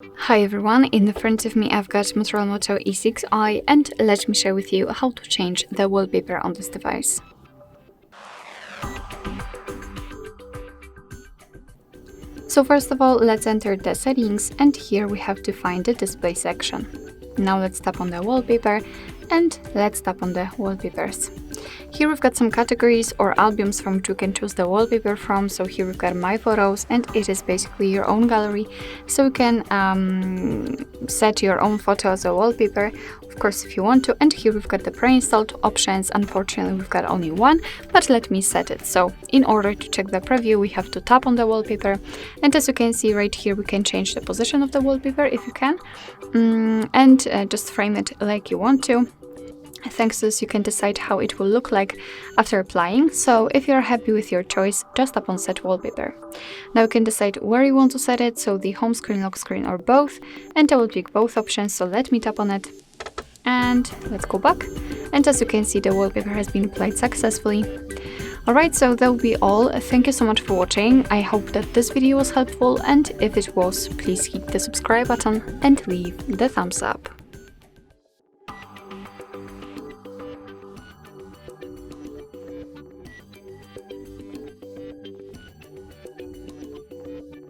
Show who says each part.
Speaker 1: Hi everyone, in the front of me I've got MOTOROLA Moto E6i and let me share with you how to change the wallpaper on this device. So first of all, let's enter the settings and here we have to find the display section. Now let's tap on the wallpaper and let's tap on the wallpapers. Here we've got some categories or albums from which you can choose the wallpaper from. So here we've got my photos and it is basically your own gallery. So you can set your own photo as a wallpaper, of course, if you want to. And here we've got the pre-installed options. Unfortunately, we've got only one, but let me set it. So in order to check the preview, we have to tap on the wallpaper. And as you can see right here, we can change the position of the wallpaper if you can, and just frame it like you want to. Thanks to this, you can decide how it will look like after applying. So if you're happy with your choice, just tap on set wallpaper. Now you can decide where you want to set it, so the home screen, lock screen, or both, and I will pick both options. So let me tap on it and let's go back. And as you can see, the wallpaper has been applied successfully. Alright, so that will be all. Thank you so much for watching. I hope that this video was helpful, and if it was, please hit the subscribe button and leave the thumbs up.